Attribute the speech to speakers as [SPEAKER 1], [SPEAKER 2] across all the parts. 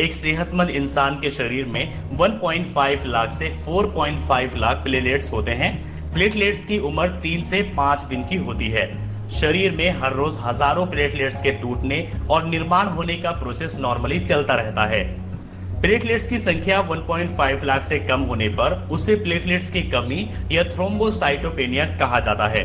[SPEAKER 1] एक सेहतमंद इंसान के शरीर में 1.5 लाख से 4.5 लाख प्लेटलेट्स होते हैं। प्लेटलेट्स की उम्र 3 से 5 दिन की होती है। शरीर में हर रोज हजारों प्लेटलेट्स के टूटने और निर्माण होने का प्रोसेस नॉर्मली चलता रहता है। प्लेटलेट्स की संख्या 1.5 लाख से कम होने पर उसे प्लेटलेट्स की कमी या थ्रोम्बोसाइटोपेनिया कहा जाता है।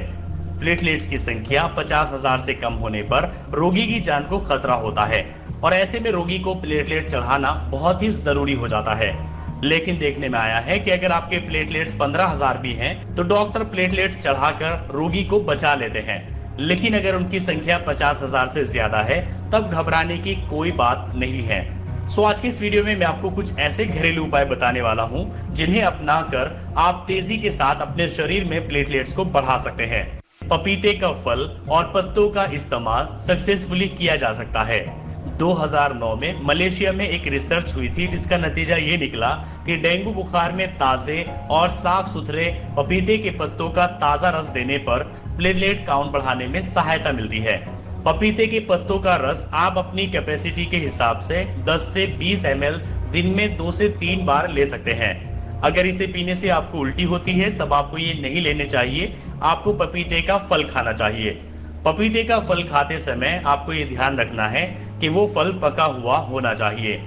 [SPEAKER 1] प्लेटलेट्स की संख्या 50,000 से कम होने पर रोगी की जान को खतरा होता है और ऐसे में रोगी को प्लेटलेट चढ़ाना बहुत ही जरूरी हो जाता है। लेकिन देखने में आया है कि अगर आपके प्लेटलेट्स 15,000 भी हैं, तो डॉक्टर प्लेटलेट्स चढ़ाकर रोगी को बचा लेते हैं। लेकिन अगर उनकी संख्या 50,000 से ज्यादा है, तब घबराने की कोई बात नहीं है। सो आज की इस वीडियो में मैं आपको कुछ ऐसे घरेलू उपाय बताने वाला हूं, जिन्हें अपनाकर आप तेजी के साथ अपने शरीर में प्लेटलेट्स को बढ़ा सकते हैं। पपीते का फल और पत्तों का इस्तेमाल सक्सेसफुली किया जा सकता है। 2009 में मलेशिया में एक रिसर्च हुई थी, जिसका नतीजा ये निकला कि डेंगू बुखार में ताजे और साफ सुथरे पपीते के पत्तों का ताजा रस देने पर प्लेटलेट काउंट बढ़ाने में सहायता मिलती है। पपीते के पत्तों का रस आप अपनी कैपेसिटी के हिसाब से 10 से 20 ml दिन में 2 से 3 बार ले सकते हैं। अगर इसे पीने से आपको उल्टी होती है, तब आपको ये नहीं लेने चाहिए। आपको पपीते का फल खाना चाहिए। पपीते का फल खाते समय आपको ये ध्यान रखना है कि वो फल पका हुआ होना चाहिए।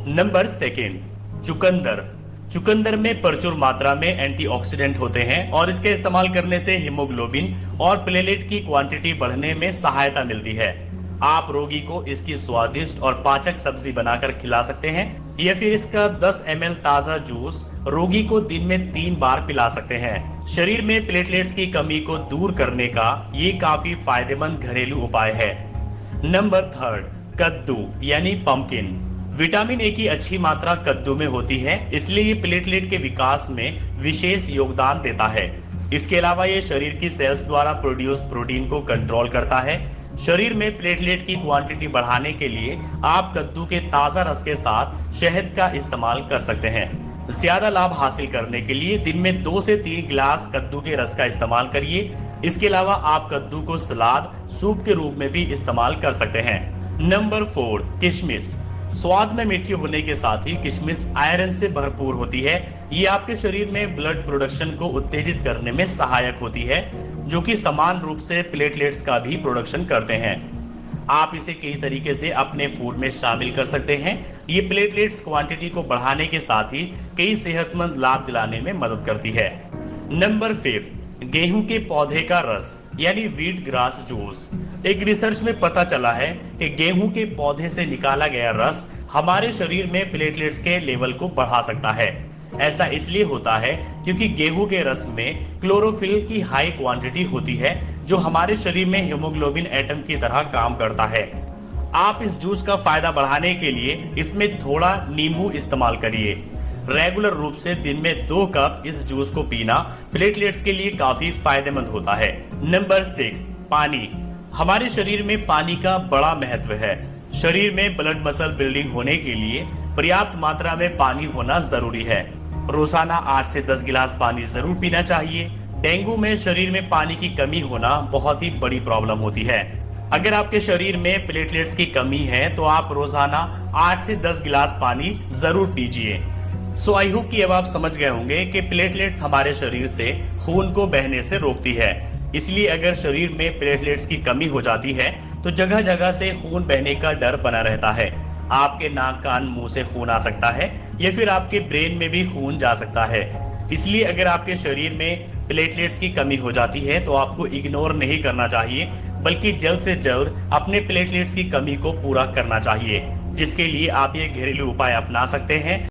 [SPEAKER 1] नंबर 2, चुकंदर। चुकंदर में प्रचुर मात्रा में एंटीऑक्सीडेंट होते हैं और इसके इस्तेमाल करने से हीमोग्लोबिन और प्लेटलेट की क्वांटिटी बढ़ने में सहायता मिलती है। आप रोगी को इसकी स्वादिष्ट और पाचक सब्जी बनाकर खिला सकते हैं या फिर इसका 10 ml ताजा जूस रोगी को दिन में 3 बार पिला सकते हैं। शरीर में प्लेटलेट्स की कमी को दूर करने का ये काफी फायदेमंद घरेलू उपाय है। नंबर 3, कद्दू यानी पंपकिन। विटामिन ए की अच्छी मात्रा कद्दू में होती है, इसलिए ये प्लेटलेट के विकास में विशेष योगदान देता है। इसके अलावा ये शरीर की सेल्स द्वारा प्रोड्यूस प्रोटीन को कंट्रोल करता है। शरीर में प्लेटलेट की क्वांटिटी बढ़ाने के लिए आप कद्दू के ताजा रस के साथ शहद का इस्तेमाल कर सकते हैं। ज्यादा लाभ हासिल करने के लिए दिन में 2 से 3 गिलास कद्दू के रस का इस्तेमाल करिए। इसके अलावा आप कद्दू को सलाद, सूप के रूप में भी इस्तेमाल कर सकते हैं। नंबर 4, किशमिश। स्वाद में मीठी होने के साथ ही किशमिश आयरन से भरपूर होती है। ये आपके शरीर में ब्लड प्रोडक्शन को उत्तेजित करने में सहायक होती है, जो कि समान रूप से प्लेटलेट्स का भी प्रोडक्शन करते हैं। आप इसे कई तरीके से अपने फूड में शामिल कर सकते हैं। ये प्लेटलेट्स क्वांटिटी को बढ़ाने के साथ ही कई सेहतमंद लाभ दिलाने में मदद करती है। नंबर 5, गेहूं के पौधे का रस यानी व्हीट ग्रास जूस। एक रिसर्च में पता चला है कि गेहूं के पौधे से निकाला गया रस हमारे शरीर में प्लेटलेट्स के लेवल को बढ़ा सकता है। ऐसा इसलिए होता है क्योंकि गेहूं के रस में क्लोरोफिल की हाई क्वांटिटी होती है, जो हमारे शरीर में हीमोग्लोबिन एटम की तरह काम करता है। आप इस जूस का फायदा बढ़ाने के लिए इसमें थोड़ा नींबू इस्तेमाल करिए। रेगुलर रूप से दिन में 2 कप इस जूस को पीना प्लेटलेट्स के लिए काफी फायदेमंद होता है। नंबर 6, पानी। हमारे शरीर में पानी का बड़ा महत्व है। शरीर में ब्लड मसल बिल्डिंग होने के लिए पर्याप्त मात्रा में पानी होना जरूरी है। रोजाना 8 से 10 गिलास पानी जरूर पीना चाहिए। डेंगू में शरीर में पानी की कमी होना बहुत ही बड़ी प्रॉब्लम होती है। अगर आपके शरीर में प्लेटलेट्स की कमी है, तो आप रोजाना 8 से 10 गिलास पानी जरूर पीजिए। सो आई होप कि अब आप समझ गए होंगे कि प्लेटलेट्स हमारे शरीर से खून को बहने से रोकती है। इसलिए अगर शरीर में प्लेटलेट्स की कमी हो जाती है, तो जगह जगह से खून बहने का डर बना रहता है। आपके नाक, कान, मुंह से खून आ सकता है या फिर आपके ब्रेन में भी खून जा सकता है। इसलिए अगर आपके शरीर में प्लेटलेट्स की कमी हो जाती है, तो आपको इग्नोर नहीं करना चाहिए, बल्कि जल्द से जल्द अपने प्लेटलेट्स की कमी को पूरा करना चाहिए, जिसके लिए आप ये घरेलू उपाय अपना सकते हैं।